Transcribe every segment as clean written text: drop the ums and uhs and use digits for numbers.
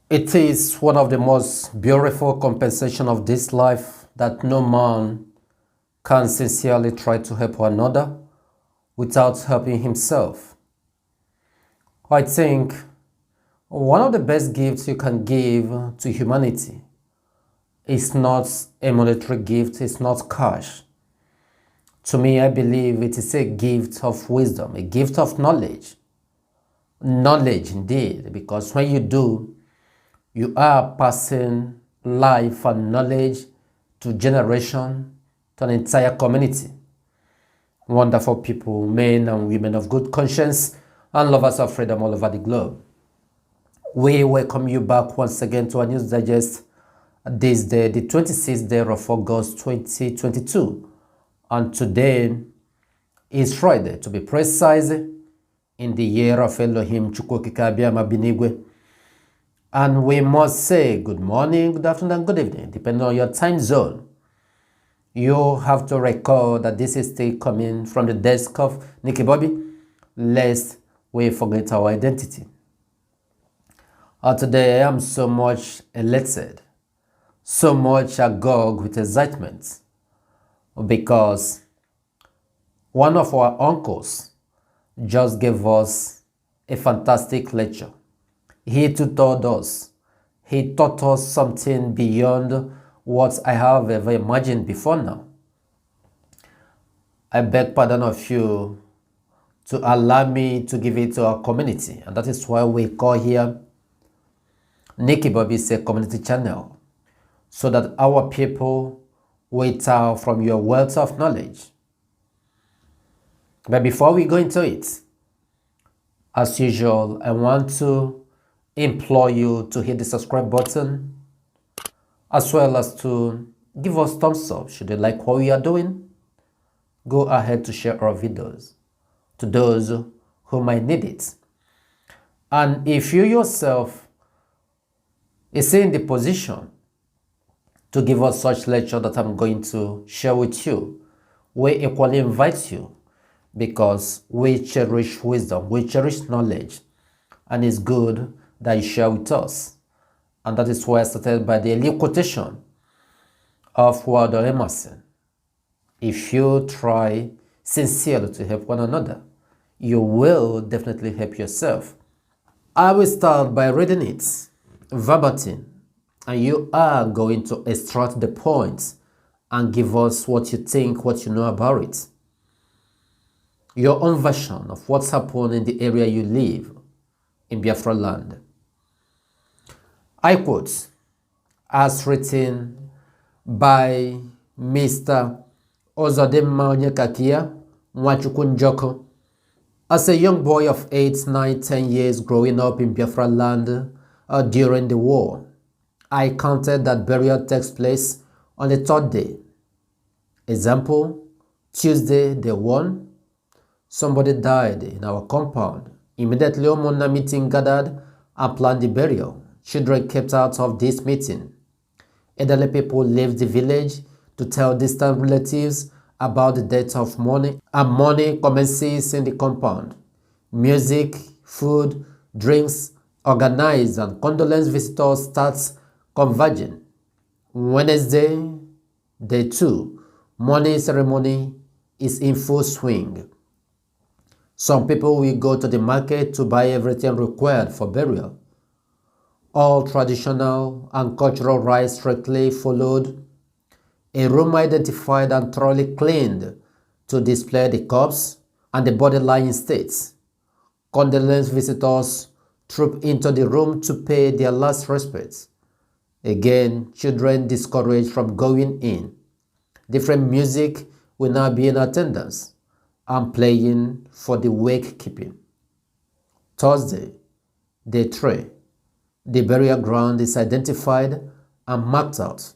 It is one of the most beautiful compensation of this life that no man can sincerely try to help another without helping himself. I think one of the best gifts you can give to humanity is not a monetary gift, it's not cash. To me, I believe it is a gift of wisdom, a gift of knowledge. Knowledge indeed, because when you do, you are passing life and knowledge to generation, to an entire community. Wonderful people, men and women of good conscience and lovers of freedom all over the globe. We welcome you back once again to our news digest this day, the 26th day of August 2022. And today is Friday, to be precise, in the year of Elohim Chukwokika Mabinigwe. And we must say good morning, good afternoon, and good evening, depending on your time zone. You have to record that this is still coming from the desk of Nikki Bobby, lest we forget our identity. Today I am so much elated, so much agog with excitement, because one of our uncles just gave us a fantastic lecture. He too taught us. He taught us something beyond what I have ever imagined before now. I beg pardon of you to allow me to give it to our community, and that is why we call here Nikki Bobby's a community channel, so that our people wait out from your wealth of knowledge. But before we go into it, as usual, I want to implore you to hit the subscribe button, as well as to give us thumbs up should you like what we are doing. Go ahead to share our videos to those who might need it. And if you yourself is in the position to give us such lecture that I'm going to share with you, we equally invite you, because we cherish wisdom, we cherish knowledge, and it's good that you share with us. And that is why I started by the Eli quotation of Waldo Emerson. If you try sincerely to help one another, you will definitely help yourself. I will start by reading it verbatim, and you are going to extract the points and give us what you think, what you know about it. Your own version of what's happened in the area you live in Biafraland. I quote, as written by Mr. Ozodimma Onyekakia Nwachukwu. As a young boy of 8, 9, 10 years growing up in Biafraland during the war, I counted that burial takes place on the third day. Example, Tuesday, day 1, somebody died in our compound. Immediately, Omona meeting gathered and planned the burial. Children kept out of this meeting. Elderly people left the village to tell distant relatives about the death of mourning, and mourning commences in the compound. Music, food, drinks organized, and condolence visitors starts converging. Wednesday, day 2, mourning ceremony is in full swing. Some people will go to the market to buy everything required for burial. All traditional and cultural rites strictly followed. A room identified and thoroughly cleaned to display the corpse and the body lying state. Condolence visitors troop into the room to pay their last respects. Again, children discouraged from going in. Different music will now be in attendance and playing for the wake keeping. Thursday, day 3. The burial ground is identified and marked out.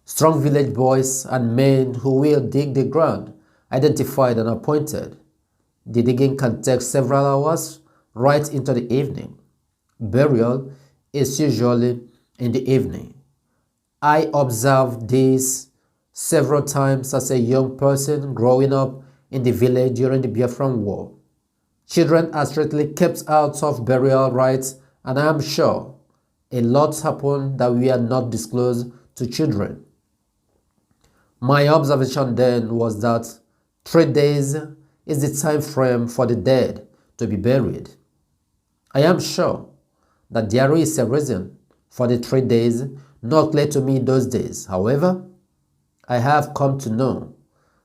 Strong village boys and men who will dig the ground identified and appointed. The digging can take several hours right into the evening. Burial is usually in the evening. I observed this several times as a young person growing up in the village during the Biafran War. Children are strictly kept out of burial rites, and I am sure A lot happened that we are not disclosed to children. My observation then was that 3 days is the time frame for the dead to be buried. I am sure that there is a reason for the 3 days not clear to me those days. However, I have come to know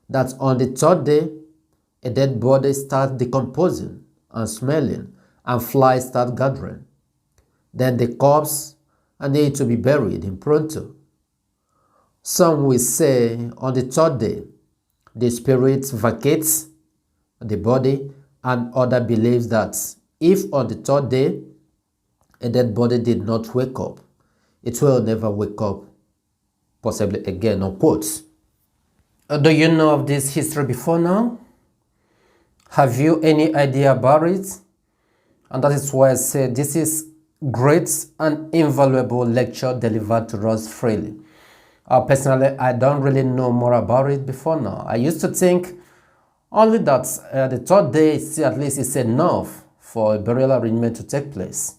that on the third day, a dead body starts decomposing and smelling and flies start gathering. Then the corpse need to be buried in pronto. Some will say on the third day, the spirit vacates the body, and others believe that if on the third day a dead body did not wake up, it will never wake up, possibly again, unquote. Do you know of this history before now? Have you any idea about it? And that is why I said this is great and invaluable lecture delivered to us freely. Personally, I don't really know more about it before now. I used to think only that the third day at least is enough for a burial arrangement to take place.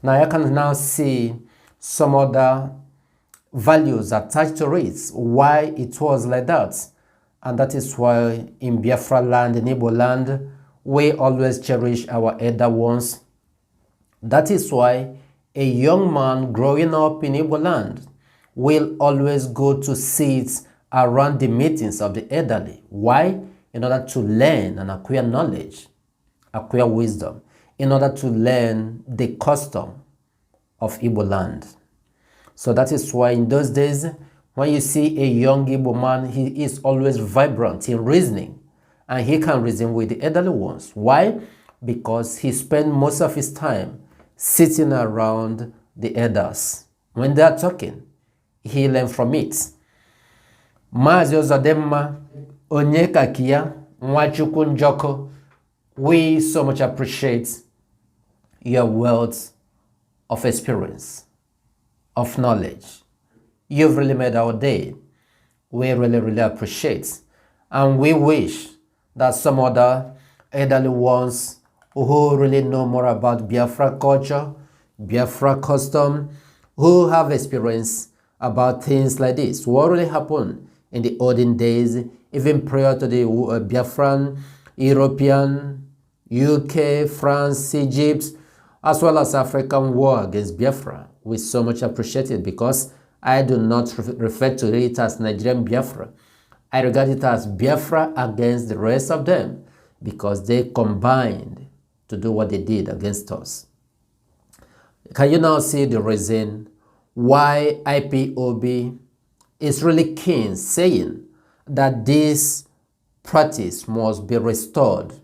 Now I can now see some other values attached to it, why it was like that. And that is why in Biafraland, in Igbo land, we always cherish our elder ones. That is why a young man growing up in Igbo land will always go to seats around the meetings of the elderly. Why? In order to learn and acquire knowledge, acquire wisdom, in order to learn the custom of Igbo land. So that is why in those days, when you see a young Igbo man, he is always vibrant in reasoning, and he can reason with the elderly ones. Why? Because he spent most of his time sitting around the elders. When they are talking, he learned from it. Mazi Ozodemma, Onyekakia, Nwachukwu Njoko, we so much appreciate your wealth of experience, of knowledge. You've really made our day. We really appreciate. And we wish that some other elderly ones who really know more about Biafra culture, Biafra custom, who have experience about things like this. What really happened in the olden days, even prior to the Biafran, European, UK, France, Egypt, as well as African war against Biafra. We so much appreciate it because I do not refer to it as Nigerian Biafra. I regard it as Biafra against the rest of them because they combined to do what they did against us. Can you now see the reason why IPOB is really keen saying that this practice must be restored?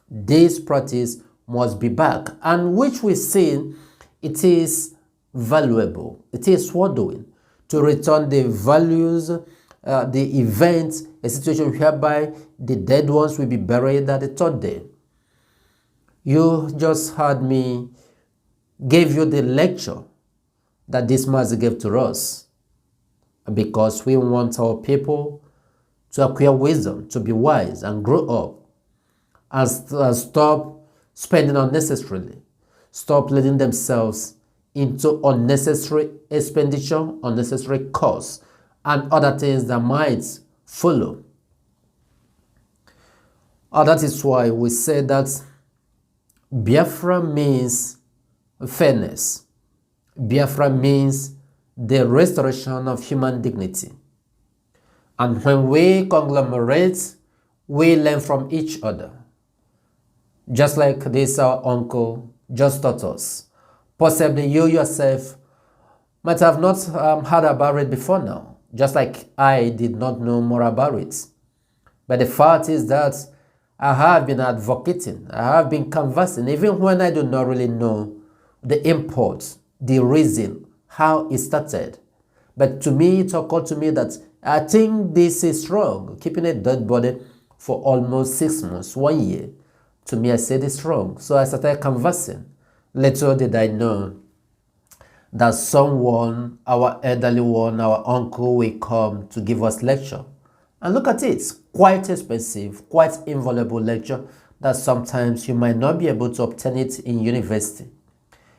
This practice must be back, and which we see it is valuable, it is worth doing to return the values, the events, a situation whereby the dead ones will be buried at the third day. You just heard me give you the lecture that this master gave to us because we want our people to acquire wisdom, to be wise and grow up and stop spending unnecessarily, stop letting themselves into unnecessary expenditure, unnecessary costs, and other things that might follow. That is why we say that Biafra means fairness. Biafra means the restoration of human dignity. And when we conglomerate, we learn from each other. Just like this our uncle just taught us. Possibly you yourself might have not heard about it before now, just like I did not know more about it. But the fact is that I have been advocating, I have been conversing, even when I do not really know the import, the reason, how it started. But to me, it occurred to me that I think this is wrong, keeping a dead body for almost 6 months, 1 year. To me, I said it's wrong. So I started conversing. Little did I know that someone, our elderly one, our uncle, will come to give us lecture. And look at it, quite expensive, quite invaluable lecture that sometimes you might not be able to obtain it in university.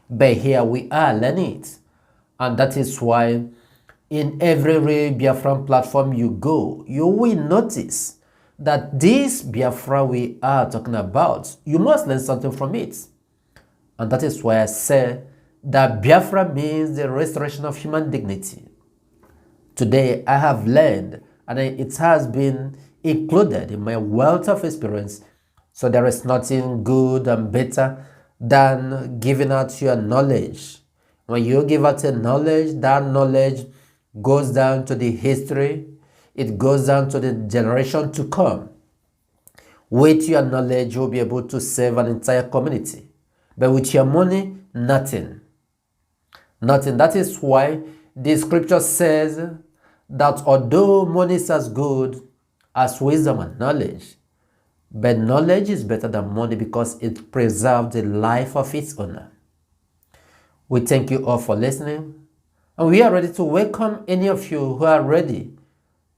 But here we are learning it. And that is why in every Biafran platform you go, you will notice that this Biafra we are talking about, you must learn something from it. And that is why I say that Biafra means the restoration of human dignity. Today I have learned, and it has been included in my wealth of experience. So there is nothing good and better than giving out your knowledge. When you give out a knowledge, that knowledge goes down to the history, it goes down to the generation to come. With your knowledge, you'll be able to save an entire community. But with your money, nothing. Nothing. That is why the scripture says that although money is as good as wisdom and knowledge, but knowledge is better than money because it preserves the life of its owner. We thank you all for listening, and we are ready to welcome any of you who are ready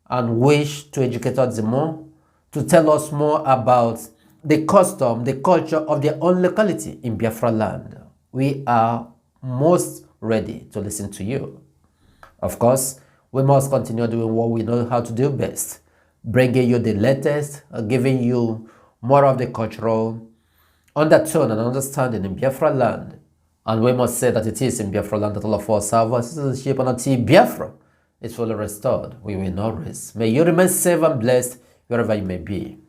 and wish to educate us more, to tell us more about the custom, the culture of their own locality in Biafraland. We are most ready to listen to you. Of course, we must continue doing what we know how to do best, bringing you the latest, giving you more of the cultural undertone and understanding in Biafraland. And we must say that it is in Biafraland that all of us have our citizenship, and until Biafra is fully restored, we will not rest. May you remain safe and blessed wherever you may be.